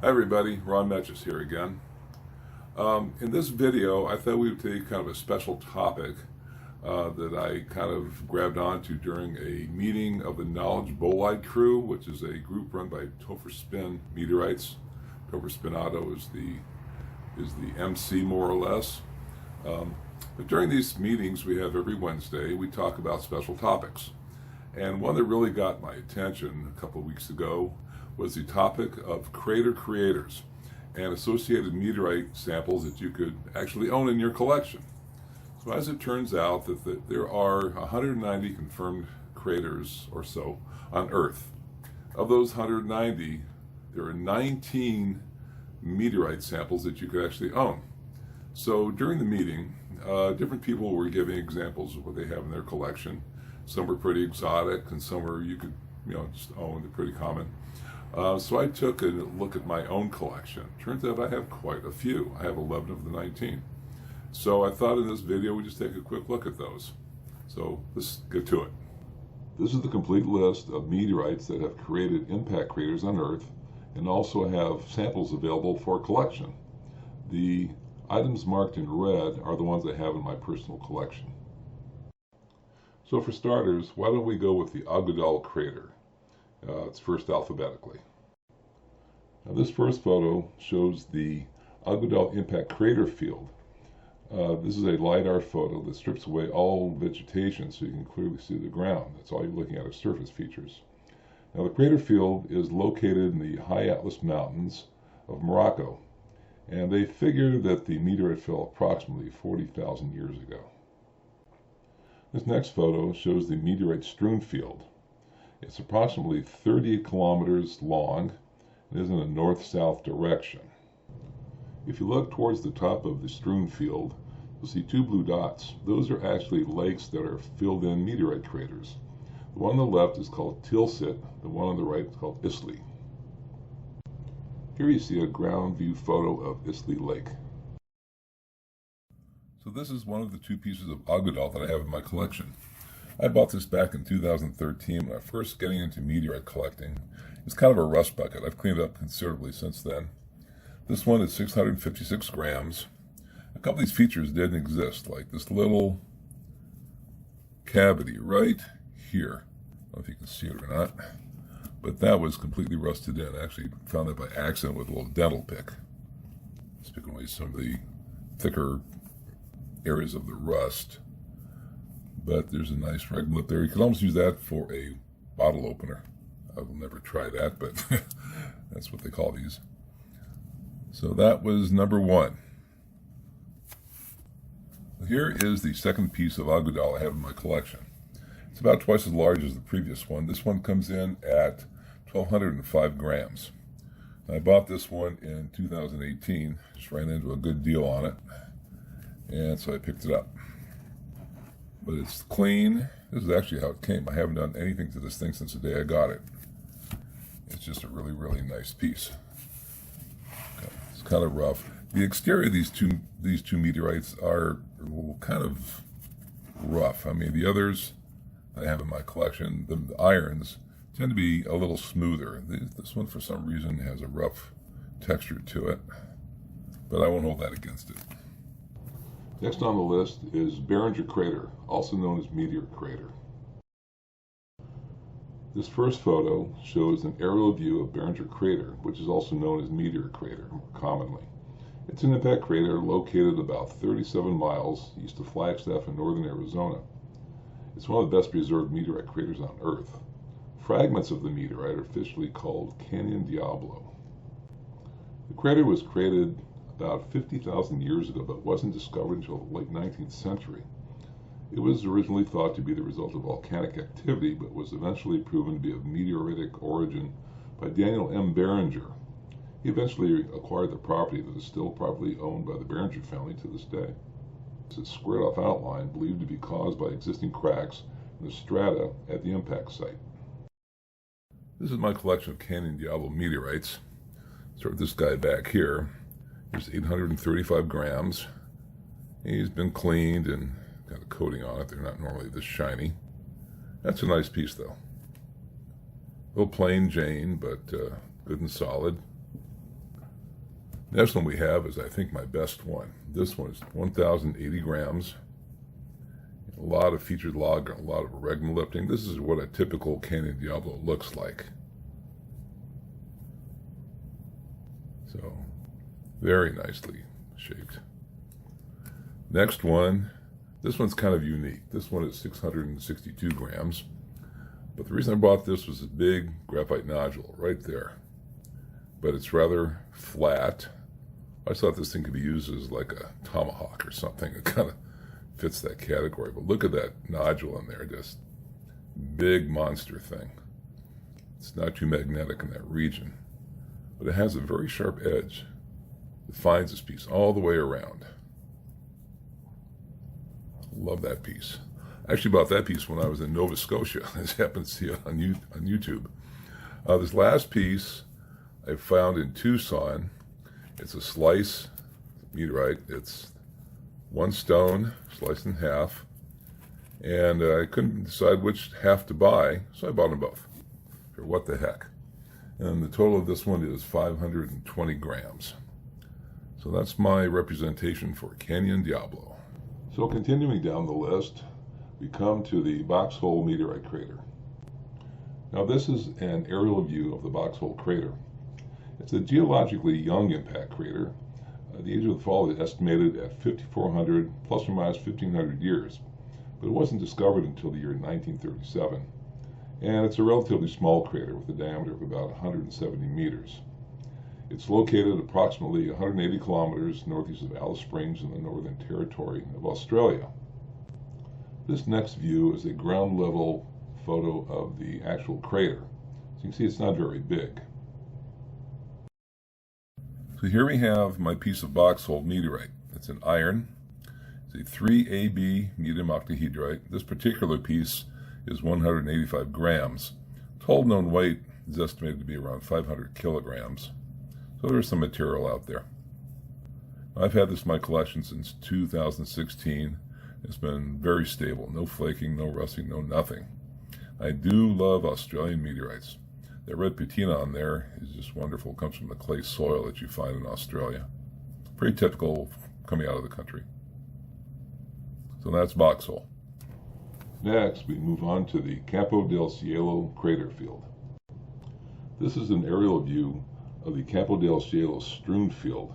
Hi everybody, Ron Metchis here again. In this video, I thought we would take kind of a special topic that I kind of grabbed onto during a meeting of the Knowledge Bolide crew, which is a group run by Topher Spin Meteorites. Topher Spinato is the MC more or less. But during these meetings we have every Wednesday, we talk about special topics. And one that really got my attention a couple of weeks ago was the topic of crater creators and associated meteorite samples that you could actually own in your collection. So as it turns out that there are 190 confirmed craters or so on Earth. Of those 190, there are 19 meteorite samples that you could actually own. So during the meeting, different people were giving examples of what they have in their collection. Some were pretty exotic and some were you could just own, they're pretty common. So I took a look at my own collection. Turns out I have quite a few. I have 11 of the 19. So I thought in this video we'd just take a quick look at those. So let's get to it. This is the complete list of meteorites that have created impact craters on Earth and also have samples available for collection. The items marked in red are the ones I have in my personal collection. So for starters, why don't we go with the Agodal Crater? It's first alphabetically. Now this first photo shows the Agodal impact crater field. This is a LiDAR photo that strips away all vegetation so you can clearly see the ground. That's all you're looking at are surface features. Now the crater field is located in the high Atlas Mountains of Marasco, and they figure that the meteorite fell approximately 40,000 years ago. This next photo shows the meteorite strewn field. It's approximately 38 kilometers long and is in a north-south direction. If you look towards the top of the strewn field, you'll see two blue dots. Those are actually lakes that are filled in meteorite craters. The one on the left is called Tilsit, the one on the right is called Islay. Here you see a ground view photo of Islay Lake. So this is one of the two pieces of Agodal that I have in my collection. I bought this back in 2013 when I first getting into meteorite collecting. It's kind of a rust bucket. I've cleaned it up considerably since then. This one is 656 grams. A couple of these features didn't exist, like this little cavity right here. I don't know if you can see it or not, but that was completely rusted in. I actually found that by accident with a little dental pick. Just picking away some of the thicker areas of the rust. But there's a nice red lip there. You can almost use that for a bottle opener. I will never try that, but that's what they call these. So that was number one. Here is the second piece of Agodal I have in my collection. It's about twice as large as the previous one. This one comes in at 1,205 grams. I bought this one in 2018. Just ran into a good deal on it, and so I picked it up. But it's clean. This is actually how it came. I haven't done anything to this thing since the day I got it. It's just a really, really nice piece. Okay. It's kind of rough. The exterior of these two meteorites are kind of rough. I mean, the others I have in my collection, the irons, tend to be a little smoother. This one, for some reason, has a rough texture to it. But I won't hold that against it. Next on the list is Behringer Crater, also known as Meteor Crater. This first photo shows an aerial view of Behringer Crater, which is also known as Meteor Crater more commonly. It's an impact crater located about 37 miles east of Flagstaff in northern Arizona. It's one of the best preserved meteorite craters on Earth. Fragments of the meteorite are officially called Canyon Diablo. The crater was created about 50,000 years ago, but wasn't discovered until the late 19th century. It was originally thought to be the result of volcanic activity, but was eventually proven to be of meteoritic origin by Daniel M. Behringer. He eventually acquired the property that is still privately owned by the Behringer family to this day. It's a squared-off outline believed to be caused by existing cracks in the strata at the impact site. This is my collection of Canyon Diablo meteorites. Start with this guy back here. There's 835 grams. He's been cleaned and got a coating on it. They're not normally this shiny. That's a nice piece, though. A little plain Jane, but good and solid. Next one we have is, I think, my best one. This one is 1,080 grams. A lot of featured log, a lot of regolithing. This is what a typical Canyon Diablo looks like. So, very nicely shaped. Next one, this one's kind of unique. This one is 662 grams. But the reason I bought this was a big graphite nodule right there. But it's rather flat. I thought this thing could be used as like a tomahawk or something. It kind of fits that category. But look at that nodule in there, just big monster thing. It's not too magnetic in that region, but it has a very sharp edge. It finds this piece all the way around. Love that piece. I actually bought that piece when I was in Nova Scotia. I just happened to see it on YouTube. This last piece I found in Tucson. It's a slice meteorite. It's one stone sliced in half, and I couldn't decide which half to buy, so I bought them both. For what the heck. And the total of this one is 520 grams. So that's my representation for Canyon Diablo. So continuing down the list, we come to the Boxhole Meteorite Crater. Now this is an aerial view of the Boxhole Crater. It's a geologically young impact crater. The age of the fall is estimated at 5,400 plus or minus 1,500 years, but it wasn't discovered until the year 1937. And it's a relatively small crater with a diameter of about 170 meters. It's located approximately 180 kilometers northeast of Alice Springs in the Northern Territory of Australia. This next view is a ground level photo of the actual crater. So you can see it's not very big. So here we have my piece of Boxhole meteorite. It's an iron. It's a 3AB medium octahedrite. This particular piece is 185 grams. Total known weight is estimated to be around 500 kilograms. So there's some material out there. I've had this in my collection since 2016. It's been very stable. No flaking, no rusting, no nothing. I do love Australian meteorites. That red patina on there is just wonderful. It comes from the clay soil that you find in Australia. Pretty typical coming out of the country. So that's Boxhole. Next, we move on to the Capo del Cielo crater field. This is an aerial view of the Capo del Cielo strewn field.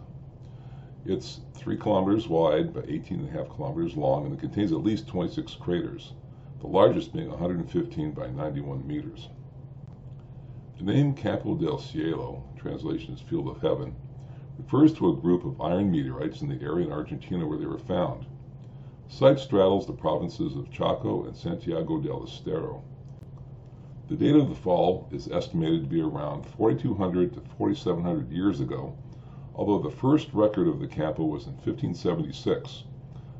It's 3 kilometers wide by 18.5 kilometers long, and it contains at least 26 craters, the largest being 115 by 91 meters. The name Capo del Cielo, translation is Field of Heaven, refers to a group of iron meteorites in the area in Argentina where they were found. The site straddles the provinces of Chaco and Santiago del Estero. The date of the fall is estimated to be around 4,200 to 4,700 years ago, although the first record of the Capo was in 1576.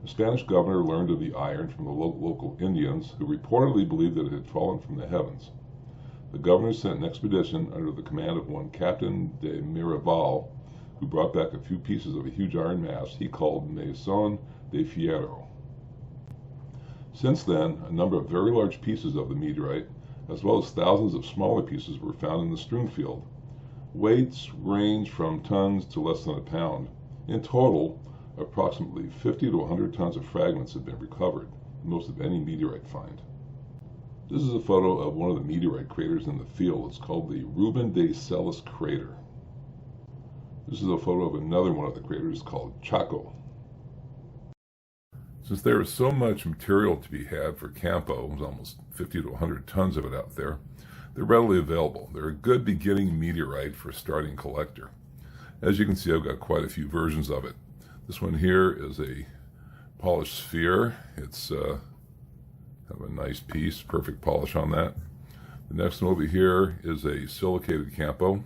A Spanish governor learned of the iron from the local Indians, who reportedly believed that it had fallen from the heavens. The governor sent an expedition under the command of one Captain de Miraval, who brought back a few pieces of a huge iron mass he called Maison de Fierro. Since then, a number of very large pieces of the meteorite, as well as thousands of smaller pieces, were found in the strewn field. Weights range from tons to less than a pound. In total, approximately 50 to 100 tons of fragments have been recovered, the most of any meteorite find. This is a photo of one of the meteorite craters in the field. It's called the Ruben de Celis crater. This is a photo of another one of the craters called Chaco. Since there is so much material to be had for Campo, there's almost 50 to 100 tons of it out there, they're readily available. They're a good beginning meteorite for a starting collector. As you can see, I've got quite a few versions of it. This one here is a polished sphere. It's have a nice piece, perfect polish on that. The next one over here is a silicated Campo,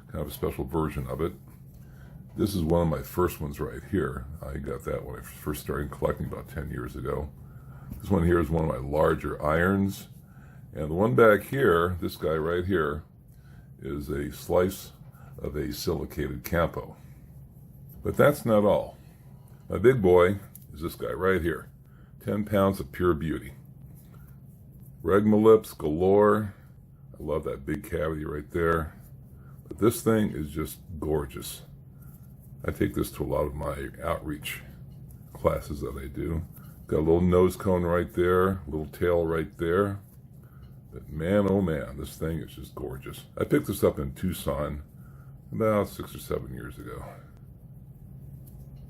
kind of a special version of it. This is one of my first ones right here. I got that when I first started collecting about 10 years ago. This one here is one of my larger irons. And the one back here, this guy right here, is a slice of a silicated Campo. But that's not all. My big boy is this guy right here. 10 pounds of pure beauty. Regoliths galore. I love that big cavity right there. But this thing is just gorgeous. I take this to a lot of my outreach classes that I do. Got a little nose cone right there, little tail right there. But man, oh man, this thing is just gorgeous. I picked this up in Tucson about 6 or 7 years ago.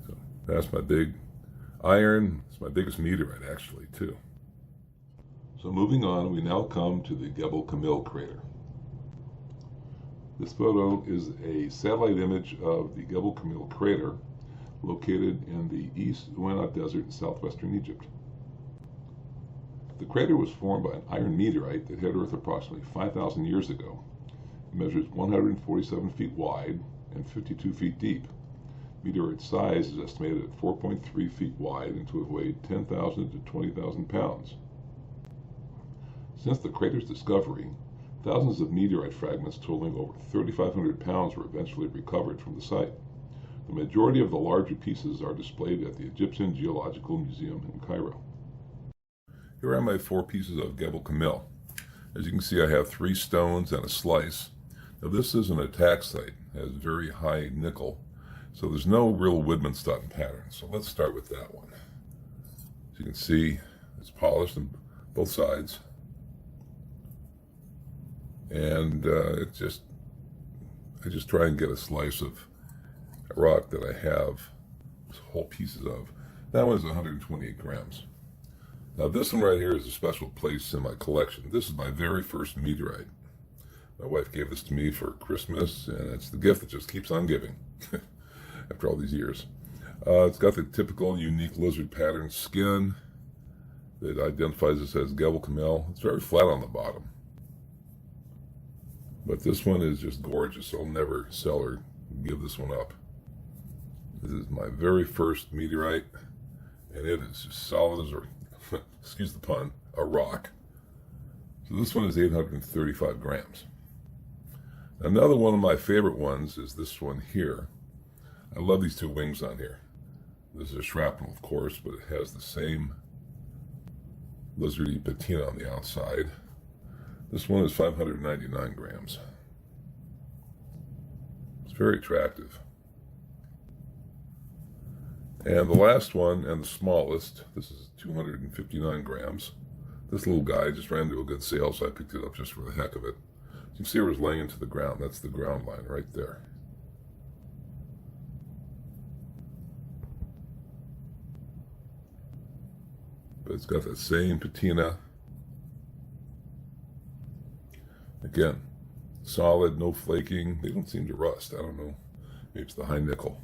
So that's my big iron. It's my biggest meteorite actually too. So moving on, we now come to the Camille crater. This photo is a satellite image of the Camille crater located in the East Uinta Desert in southwestern Egypt. The crater was formed by an iron meteorite that hit Earth approximately 5,000 years ago. It measures 147 feet wide and 52 feet deep. Meteorite size is estimated at 4.3 feet wide and to have weighed 10,000 to 20,000 pounds. Since the crater's discovery, thousands of meteorite fragments totaling over 3,500 pounds were eventually recovered from the site. The majority of the larger pieces are displayed at the Egyptian Geological Museum in Cairo. Here are my 4 pieces of Camille. As you can see, I have 3 stones and a slice. Now this is an attack site. It has very high nickel, so there's no real Widmanstätten pattern. So let's start with that one. As you can see, it's polished on both sides. And I just try and get a slice of rock that I have whole pieces of. That one's 128 grams. Now this one right here is a special place in my collection. This is my very first meteorite. My wife gave this to me for Christmas, and it's the gift that just keeps on giving after all these years. It's got the typical unique lizard pattern skin that identifies this as Camille. It's very flat on the bottom. But this one is just gorgeous. I'll never sell or give this one up. This is my very first meteorite, and it is as solid as a, excuse the pun, a rock. So this one is 835 grams. Another one of my favorite ones is this one here. I love these 2 wings on here. This is a shrapnel, of course, but it has the same lizardy patina on the outside. This one is 599 grams. It's very attractive. And the last one, and the smallest, this is 259 grams. This little guy just ran to a good sale, so I picked it up just for the heck of it. You can see it was laying into the ground. That's the ground line right there. But it's got that same patina. Again, solid, no flaking. They don't seem to rust. I don't know. Maybe it's the high nickel.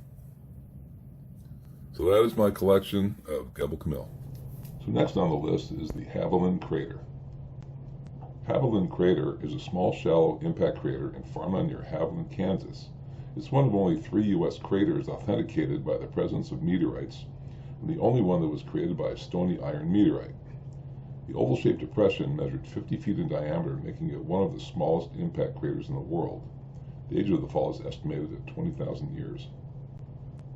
So that is my collection of Camille. So next on the list is the Haviland Crater. Haviland Crater is a small shallow impact crater in farmland near Haviland, Kansas. It's one of only 3 U.S. craters authenticated by the presence of meteorites, and the only one that was created by a stony iron meteorite. The oval-shaped depression measured 50 feet in diameter, making it one of the smallest impact craters in the world. The age of the fall is estimated at 20,000 years.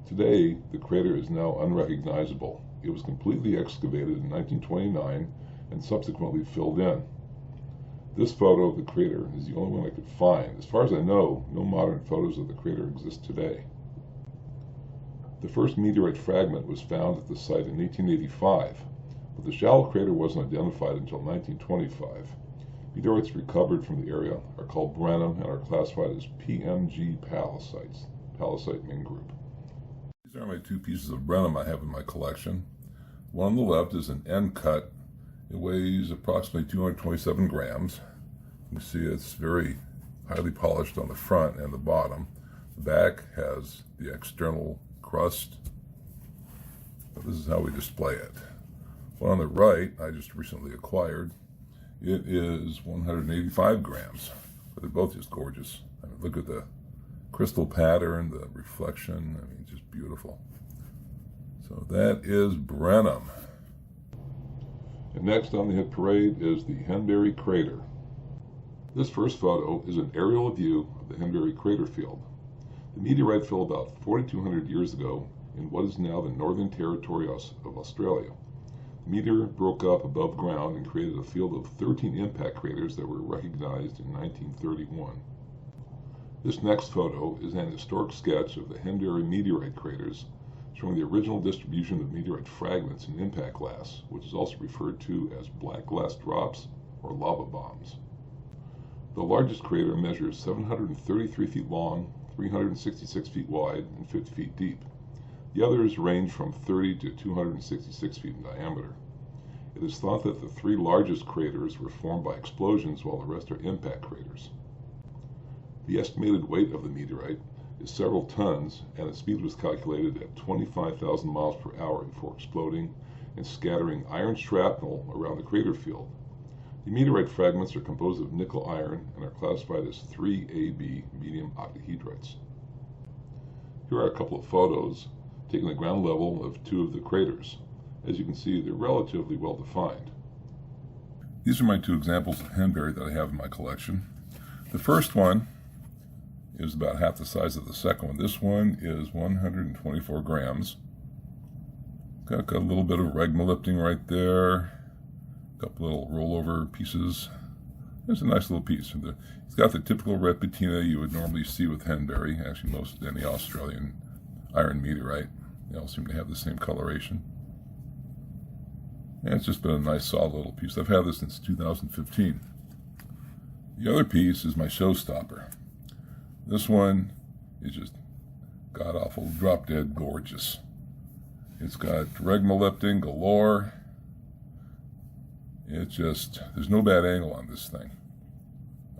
Today, the crater is now unrecognizable. It was completely excavated in 1929 and subsequently filled in. This photo of the crater is the only one I could find. As far as I know, no modern photos of the crater exist today. The first meteorite fragment was found at the site in 1885, but the shallow crater wasn't identified until 1925. Meteorites recovered from the area are called Brenham and are classified as PMG pallasites, pallasite main group. These are my 2 pieces of Brenham I have in my collection. One on the left is an end cut. It weighs approximately 227 grams. You see it's very highly polished on the front and the bottom. The back has the external crust. This is how we display it. One on the right, I just recently acquired. It is 185 grams. But they're both just gorgeous. I mean, look at the crystal pattern, the reflection. I mean, just beautiful. So that is Brenham. And next on the hit parade is the Henberry Crater. This first photo is an aerial view of the Henberry Crater field. The meteorite fell about 4,200 years ago in what is now the Northern Territory of Australia. The meteor broke up above ground and created a field of 13 impact craters that were recognized in 1931. This next photo is an historic sketch of the Henberry meteorite craters, showing the original distribution of meteorite fragments in impact glass, which is also referred to as black glass drops or lava bombs. The largest crater measures 733 feet long, 366 feet wide, and 50 feet deep. The others range from 30 to 266 feet in diameter. It is thought that the three largest craters were formed by explosions, while the rest are impact craters. The estimated weight of the meteorite is several tons, and its speed was calculated at 25,000 miles per hour before exploding and scattering iron shrapnel around the crater field. The meteorite fragments are composed of nickel iron and are classified as 3AB medium octahedrites. Here are a couple of photos taken at ground level of two of the craters. As you can see, they're relatively well defined. These are my two examples of Henberry that I have in my collection. The first one is about half the size of the second one. This one is 124 grams. Got a little bit of regolithing right there. A couple little rollover pieces. There's a nice little piece. It's got the typical red patina you would normally see with Henberry. Actually, most of any Australian iron meteorite. They all seem to have the same coloration. And it's just been a nice solid little piece. I've had this since 2015. The other piece is my showstopper. This one is just god-awful, drop-dead gorgeous. It's got regolithing galore. It's just, there's no bad angle on this thing.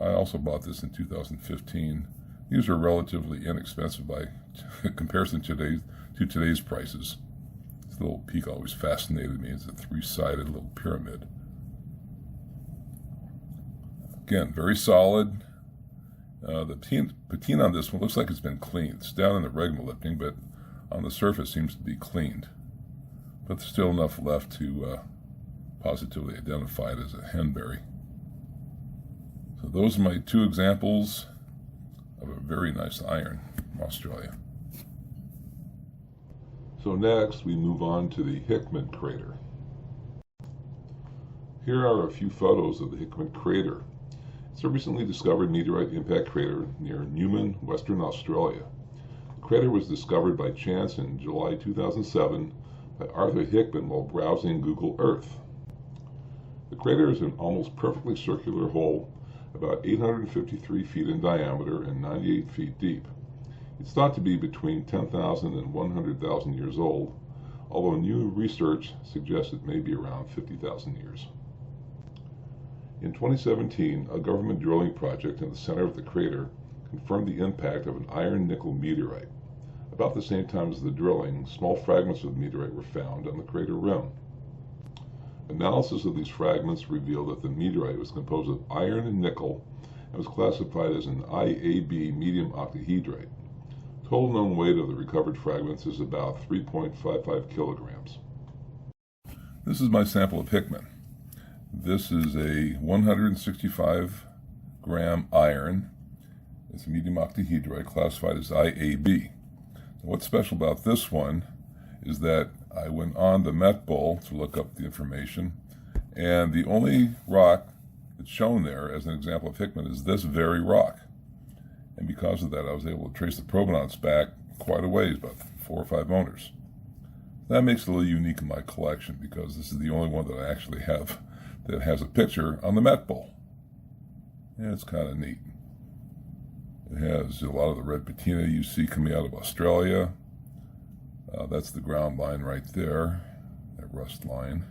I also bought this in 2015. These are relatively inexpensive by comparison to today's prices. This little peak always fascinated me. It's a three-sided little pyramid. Again, very solid. The patina on this one looks like it's been cleaned. It's down in the regolithing, but on the surface seems to be cleaned. But there's still enough left to positively identify it as a Henberry. So those are my two examples of a very nice iron from Australia. So next we move on to the Hickman crater. Here are a few photos of the Hickman crater. It's a recently discovered meteorite impact crater near Newman, Western Australia. The crater was discovered by chance in July 2007 by Arthur Hickman while browsing Google Earth. The crater is an almost perfectly circular hole, about 853 feet in diameter and 98 feet deep. It's thought to be between 10,000 and 100,000 years old, although new research suggests it may be around 50,000 years. In 2017, a government drilling project in the center of the crater confirmed the impact of an iron-nickel meteorite. About the same time as the drilling, small fragments of the meteorite were found on the crater rim. Analysis of these fragments revealed that the meteorite was composed of iron and nickel and was classified as an IAB medium octahedrite. Total known weight of the recovered fragments is about 3.55 kilograms. This is my sample of Hickman. This is a 165 gram iron. It's a medium octahedrite classified as IAB. What's special about this one is that I went on the Met Bowl to look up the information, and the only rock that's shown there as an example of Hickman is this very rock. And because of that, I was able to trace the provenance back quite a ways, about 4 or 5 owners. That makes it a little unique in my collection because this is the only one that I actually have that has a picture on the Met Bowl. Yeah, it's kind of neat. It has a lot of the red patina you see coming out of Australia. That's the ground line right there, that rust line.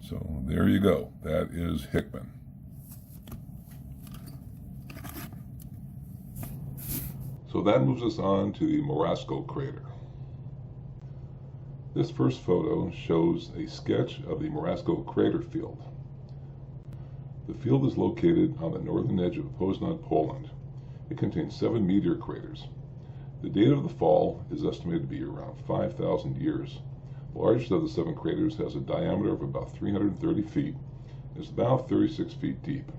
So there you go. That is Hickman. So that moves us on to the Marasco crater. This first photo shows a sketch of the Marasco crater field. The field is located on the northern edge of Poznan, Poland. It contains 7 meteor craters. The date of the fall is estimated to be around 5,000 years. The largest of the 7 craters has a diameter of about 330 feet and is about 36 feet deep.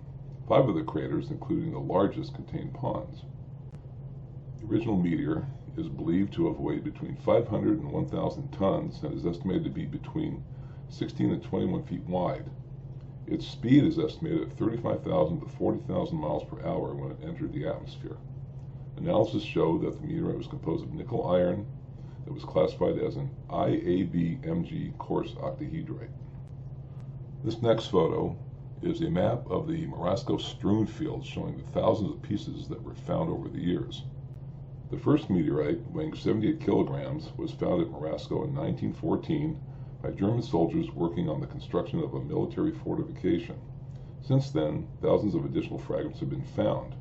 5 of the craters, including the largest, contain ponds. The original meteor is believed to have weighed between 500 and 1,000 tons and is estimated to be between 16 and 21 feet wide. Its speed is estimated at 35,000 to 40,000 miles per hour when it entered the atmosphere. Analysis showed that the meteorite was composed of nickel iron that was classified as an IABMG coarse octahedrite. This next photo is a map of the Marasco strewn fields showing the thousands of pieces that were found over the years. The first meteorite, weighing 78 kilograms, was found at Marasco in 1914 by German soldiers working on the construction of a military fortification. Since then, thousands of additional fragments have been found.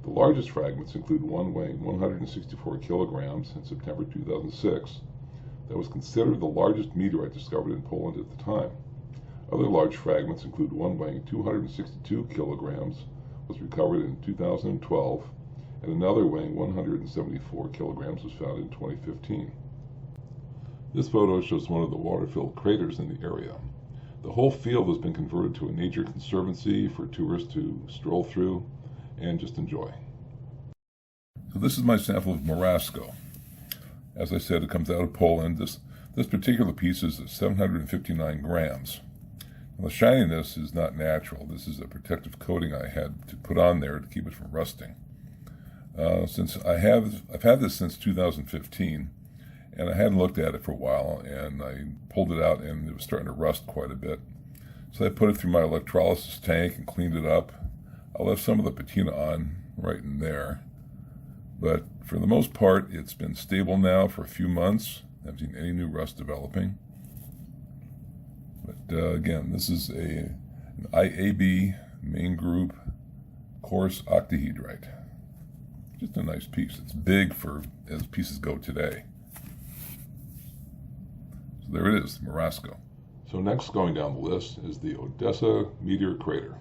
The largest fragments include one weighing 164 kilograms in September 2006 that was considered the largest meteorite discovered in Poland at the time. Other large fragments include one weighing 262 kilograms was recovered in 2012, and another weighing 174 kilograms was found in 2015. This photo shows one of the water-filled craters in the area. The whole field has been converted to a nature conservancy for tourists to stroll through and just enjoy. So this is my sample of Marasco. As I said, it comes out of Poland. This particular piece is 759 grams. Now, the shininess is not natural. This is a protective coating I had to put on there to keep it from rusting. Since I've had this since 2015, and I hadn't looked at it for a while, and I pulled it out and it was starting to rust quite a bit. So I put it through my electrolysis tank and cleaned it up. I left some of the patina on right in there, but for the most part it's been stable now for a few months. I haven't seen any new rust developing. But again, this is an IAB main group coarse octahedrite. Just a nice piece. It's big for as pieces go today. So there it is, Marasco. So next going down the list is the Odessa meteor crater.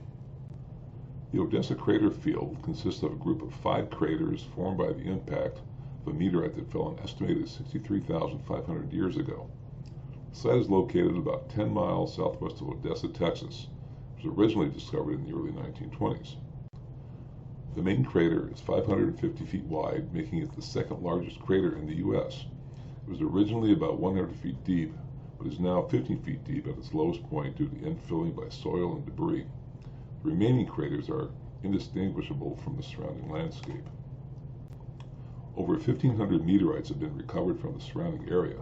The Odessa crater field consists of a group of 5 craters formed by the impact of a meteorite that fell an estimated 63,500 years ago. The site is located about 10 miles southwest of Odessa, Texas. It was originally discovered in the early 1920s. The main crater is 550 feet wide, making it the second largest crater in the U.S. It was originally about 100 feet deep, but is now 15 feet deep at its lowest point due to infilling by soil and debris. The remaining craters are indistinguishable from the surrounding landscape. Over 1,500 meteorites have been recovered from the surrounding area,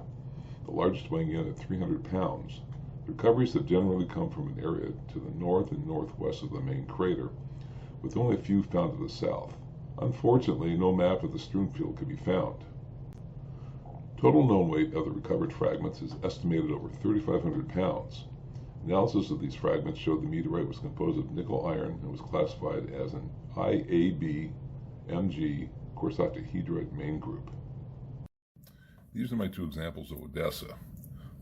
the largest weighing in at 300 pounds. The recoveries have generally come from an area to the north and northwest of the main crater, with only a few found to the south. Unfortunately, no map of the strewn field could be found. Total known weight of the recovered fragments is estimated over 3,500 pounds. Analysis of these fragments showed the meteorite was composed of nickel iron and was classified as an IABMG coarse octahedrite main group. These are my 2 examples of Odessa.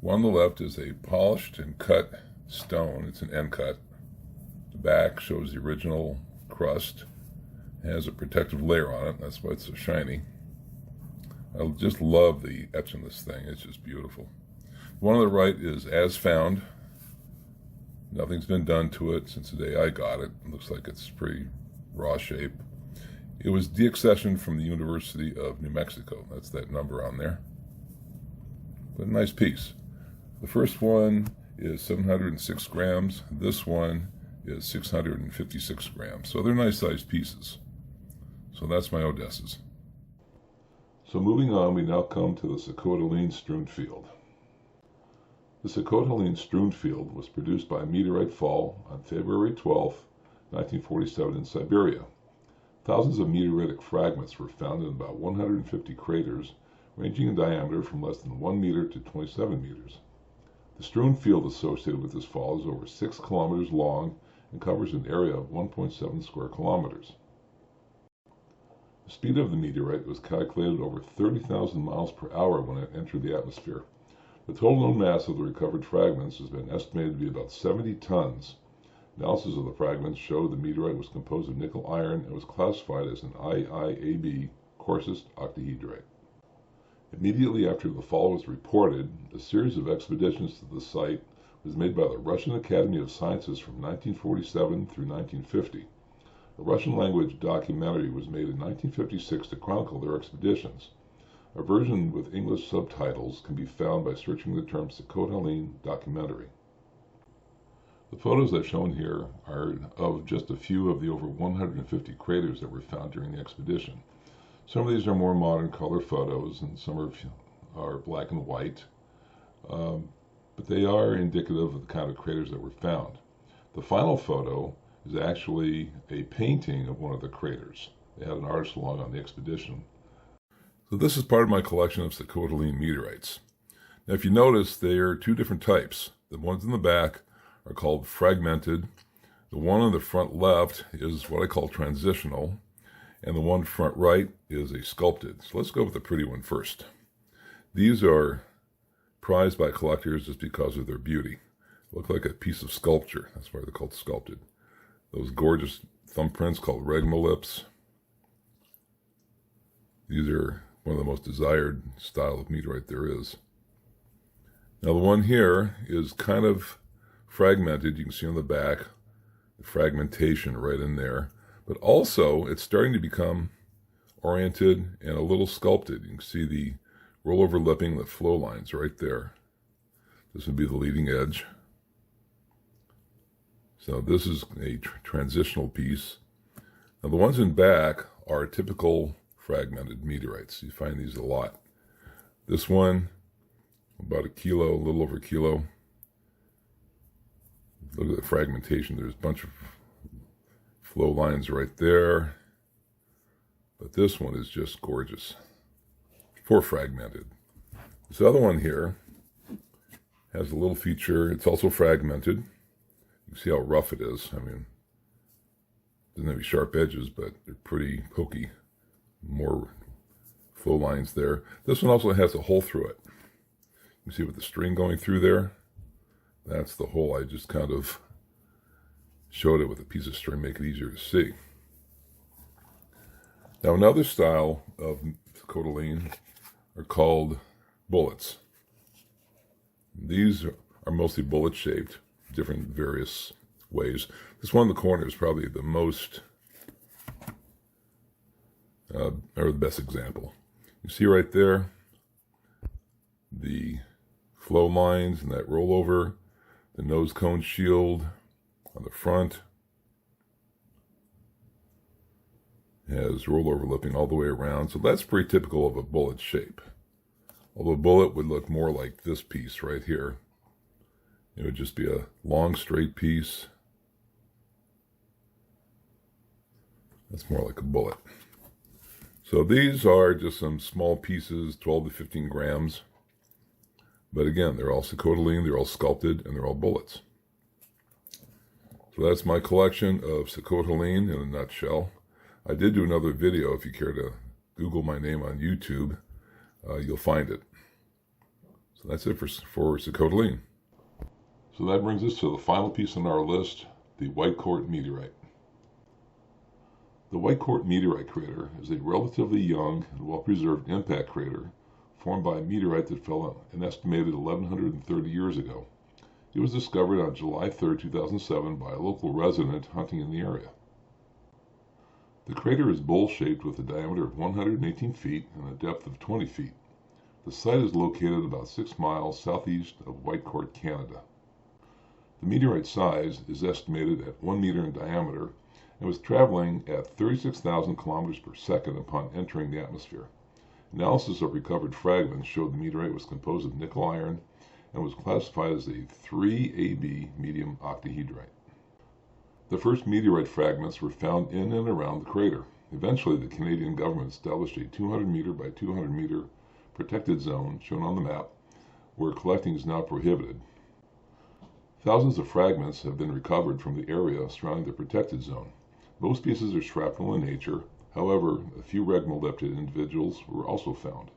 One on the left is a polished and cut stone. It's an end cut. The back shows the original crust. It has a protective layer on it. That's why it's so shiny. I just love the etch in this thing. It's just beautiful. The one on the right is as found. Nothing's been done to it since the day I got it. It looks like it's pretty raw shape. It was deaccessioned from the University of New Mexico. That's that number on there. But a nice piece. The first one is 706 grams. This one is 656 grams. So they're nice sized pieces. So that's my Odessas. So moving on, we now come to the Agodal strewn field. The Agodal strewn field was produced by a meteorite fall on February 12, 1947 in Siberia. Thousands of meteoritic fragments were found in about 150 craters, ranging in diameter from less than 1 meter to 27 meters. The strewn field associated with this fall is over 6 kilometers long and covers an area of 1.7 square kilometers. The speed of the meteorite was calculated over 30,000 miles per hour when it entered the atmosphere. The total known mass of the recovered fragments has been estimated to be about 70 tons. Analysis of the fragments showed the meteorite was composed of nickel iron and was classified as an IIAB coarsest octahedrite. Immediately after the fall was reported, a series of expeditions to the site was made by the Russian Academy of Sciences from 1947 through 1950. A Russian-language documentary was made in 1956 to chronicle their expeditions. A version with English subtitles can be found by searching the term Agodal documentary. The photos I've shown here are of just a few of the over 150 craters that were found during the expedition. Some of these are more modern color photos and some are black and white, but they are indicative of the kind of craters that were found. The final photo is actually a painting of one of the craters. They had an artist along on the expedition. So this is part of my collection of Sacotaline meteorites. Now if you notice, there are two different types. The ones in the back are called fragmented. The one on the front left is what I call transitional, and the one front right is a sculpted. So let's go with the pretty one first. These are prized by collectors just because of their beauty. Look like a piece of sculpture. That's why they're called sculpted. Those gorgeous thumbprints called regmolips. These are one of the most desired style of meteorite there is. Now the one here is kind of fragmented. You can see on the back the fragmentation right in there. But also it's starting to become oriented and a little sculpted. You can see the rollover lipping, the flow lines right there. This would be the leading edge. So this is a transitional piece. Now the ones in back are typical fragmented meteorites. You find these a lot. This one, about a kilo, a little over a kilo. Look at the fragmentation. There's a bunch of flow lines right there. But this one is just gorgeous. For fragmented. This other one here has a little feature. It's also fragmented. You can see how rough it is. I mean, it doesn't have any sharp edges, but they're pretty pokey. More flow lines there. This one also has a hole through it. You can see with the string going through there. That's the hole. I just kind of showed it with a piece of string, make it easier to see. Now another style of Sacotaline are called bullets. These are mostly bullet shaped, different various ways. This one in the corner is probably the most, or the best example. You see right there, the flow lines and that rollover, the nose cone shield on the front has rollover lipping all the way around. So that's pretty typical of a bullet shape. Although a bullet would look more like this piece right here. It would just be a long straight piece. That's more like a bullet. So these are just some small pieces, 12 to 15 grams. But again, they're all Sacotaline, they're all sculpted, and they're all bullets. So that's my collection of Sacotaline in a nutshell. I did do another video. If you care to Google my name on YouTube, you'll find it. So that's it for Sacotaline. So that brings us to the final piece on our list, the White Court meteorite. The White Court meteorite crater is a relatively young and well-preserved impact crater formed by a meteorite that fell an estimated 1,130 years ago. It was discovered on July 3, 2007 by a local resident hunting in the area. The crater is bowl-shaped with a diameter of 118 feet and a depth of 20 feet. The site is located about 6 miles southeast of Whitecourt, Canada. The meteorite size is estimated at 1 meter in diameter and was traveling at 36,000 kilometers per second upon entering the atmosphere. Analysis of recovered fragments showed the meteorite was composed of nickel iron and was classified as a 3AB medium octahedrite. The first meteorite fragments were found in and around the crater. Eventually, the Canadian government established a 200 meter by 200 meter protected zone, shown on the map, where collecting is now prohibited. Thousands of fragments have been recovered from the area surrounding the protected zone. Most pieces are shrapnel in nature. However, a few regmolipted individuals were also found.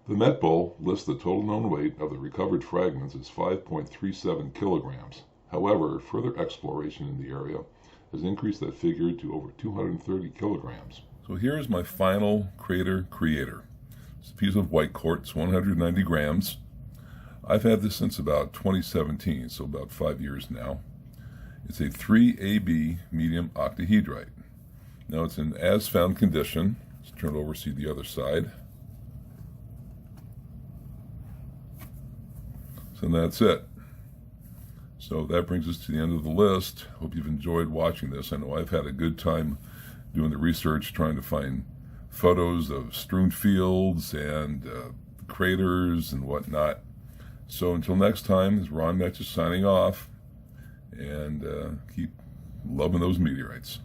The Met Bull lists the total known weight of the recovered fragments as 5.37 kilograms. However, further exploration in the area has increased that figure to over 230 kilograms. So here's my final crater creator. It's a piece of white quartz, 190 grams. I've had this since about 2017, so about 5 years now. It's a 3AB medium octahedrite. Now it's in as-found condition. Let's turn it over, see the other side. So that's it. So that brings us to the end of the list. Hope you've enjoyed watching this. I know I've had a good time doing the research, trying to find photos of strewn fields and craters and whatnot. So until next time, this is Ron Metches signing off, and keep loving those meteorites.